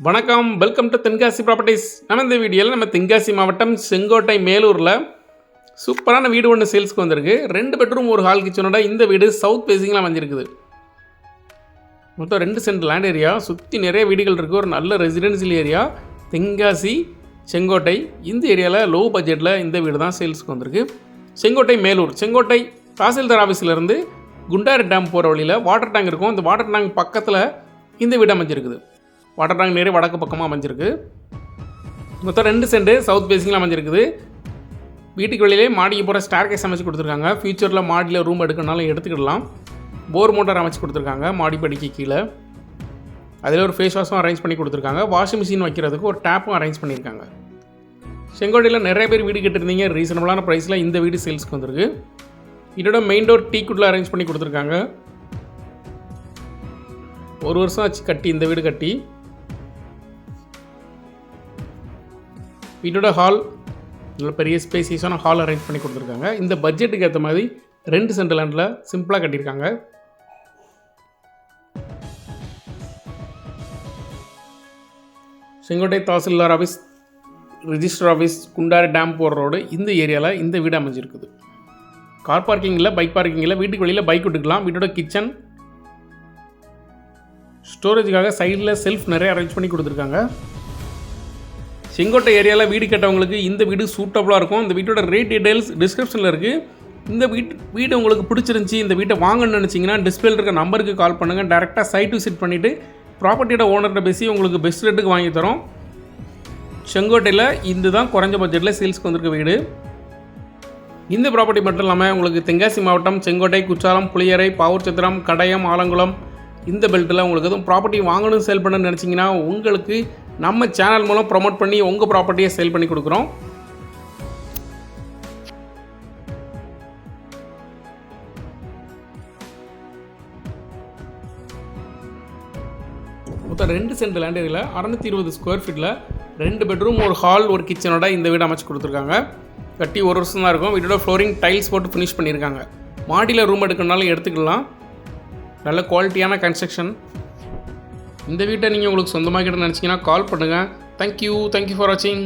வணக்கம், welcome to Tenkasi properties. நம்ம இந்த வீடியோவில் நம்ம தென்காசி மாவட்டம் செங்கோட்டை மேலூரில் சூப்பரான வீடு ஒன்று சேல்ஸ்க்கு வந்திருக்கு. 2 பெட்ரூம் ஒரு ஹால் கிச்சனோட இந்த வீடு சவுத் ஃபேஸிங்கில் அமைஞ்சிருக்குது. மொத்தம் 2 சென்ட் லேண்ட் ஏரியா, சுற்றி நிறைய வீடுகள் இருக்குது. ஒரு நல்ல ரெசிடென்சியல் ஏரியா தென்காசி செங்கோட்டை. இந்த ஏரியாவில் லோ பட்ஜெட்டில் இந்த வீடு தான் சேல்ஸ்க்கு வந்திருக்கு. செங்கோட்டை மேலூர், செங்கோட்டை தாசில்தார் ஆஃபீஸிலேருந்து குண்டாறு டேம் போகிற வழியில் வாட்டர் டேங்க் இருக்கும். அந்த வாட்டர் டேங்க் பக்கத்தில் இந்த வீடு அமைஞ்சிருக்குது. வாட்டர் டேங்க் நிறைய வடக்கு பக்கமாக அமைஞ்சிருக்கு. மொத்தம் 2 சென்ட் சவுத் ஃபேஸிங்கில் அமைஞ்சிருக்குது. வீட்டுக்கு வெளியிலே மாடிக்கு போகிற ஸ்டார்கேஸ் அமைச்சு கொடுத்துருக்காங்க. ஃபியூச்சரில் மாடியில் ரூம் எடுக்கணுனாலும் எடுத்துக்கிடலாம். போர் மோட்டார் அமைச்சு கொடுத்துருக்காங்க மாடிப்படிக்கு கீழே. அதில் ஒரு ஃபேஸ் வாஷும் அரேஞ்ச் பண்ணி கொடுத்துருக்காங்க. வாஷிங் மிஷின் வைக்கிறதுக்கு ஒரு டேப்பும் அரேஞ்ச் பண்ணியிருக்காங்க. செங்கோட்டையில் நிறைய பேர் வீடு கேட்டிருந்தீங்க. ரீசனபிளான ப்ரைஸில் இந்த வீடு சேல்ஸ்க்கு வந்திருக்கு. இதோட மெயின் டோர் டீக்குட்டில் அரேஞ்ச் பண்ணி கொடுத்துருக்காங்க. 1 வருஷம் ஆச்சு கட்டி, இந்த வீடு கட்டி. வீட்டோட ஹால் நல்ல பெரிய ஸ்பேசியஸான ஹால் அரேஞ்ச் பண்ணி கொடுத்துருக்காங்க. இந்த பட்ஜெட்டுக்கு ஏற்ற மாதிரி 2 சென்ட் லேண்டில் சிம்பிளாக கட்டியிருக்காங்க. Sengottai tahsildar office, register office, Gundar dam போகிற ரோடு, இந்த ஏரியாவில் இந்த வீடு அமைஞ்சிருக்குது. கார் பார்க்கிங் இல்லை, பைக் பார்க்கிங் இல்லை. வீட்டுக்கு வெளியில் பைக் விட்டுக்கலாம். வீட்டோட கிச்சன், ஸ்டோரேஜுக்காக சைடில் செல்ஃப் நிறைய அரேஞ்ச் பண்ணி கொடுத்துருக்காங்க. செங்கோட்டை ஏரியாவில் வீடு கேட்டவங்களுக்கு இந்த வீடு சூட்டபுளாக இருக்கும். இந்த வீட்டோட ரேட் டீடைல்ஸ் டிஸ்கிரிப்ஷனில் இருக்குது. இந்த வீடு உங்களுக்கு பிடிச்சிருந்துச்சி, இந்த வீட்டை வாங்கணும்னு நினச்சிங்கன்னா டிஸ்பிளேல இருக்க நம்பருக்கு கால் பண்ணுங்கள். டேரெக்டாக சைட் விசிட் பண்ணிவிட்டு ப்ராப்பர்ட்டியோட ஓனர்கிட்ட பேசி உங்களுக்கு பெஸ்ட் ரேட்டுக்கு வாங்கி தரோம். செங்கோட்டையில் இந்த தான் குறைஞ்ச பட்ஜெட்டில் சேல்ஸ்க்கு வந்திருக்க வீடு. இந்த ப்ராப்பர்ட்டி மட்டும் இல்லாமல் உங்களுக்கு தென்காசி மாவட்டம் செங்கோட்டை, குற்றாலம், புளியரை, பாவூர்சத்திரம், கடையம், ஆலங்குளம் இந்த பெல்ட்டில் உங்களுக்கு எதுவும் ப்ராப்பர்ட்டி வாங்கணும், சேல் பண்ணணும்னு நினச்சிங்கன்னா உங்களுக்கு நம்ம சேனல் மூலம் ப்ரொமோட் பண்ணி உங்கள் ப்ராப்பர்ட்டியை சேல் பண்ணி கொடுக்குறோம். மொத்தம் 2 சென்ட் லேண்ட் ஏரியாவில் 620 ஸ்கொயர் ஃபீட்டில் 2 பெட்ரூம் ஒரு ஹால் ஒரு கிச்சனோட இந்த வீடு அமைச்சு கொடுத்துருக்காங்க. கட்டி 1 வருஷம் தான் இருக்கும். வீட்டோட ஃப்ளோரிங் டைல்ஸ் போட்டு ஃபினிஷ் பண்ணியிருக்காங்க. மாடியில் ரூம் எடுக்கணுனாலும் எடுத்துக்கலாம். நல்ல குவாலிட்டியான கன்ஸ்ட்ரக்ஷன். இந்த வீட்டை நீங்கள் உங்களுக்கு சொந்தமாக கிட்ட நினச்சிங்கன்னா கால் பண்ணுங்கள். தேங்க்யூ ஃபார் வாட்சிங்.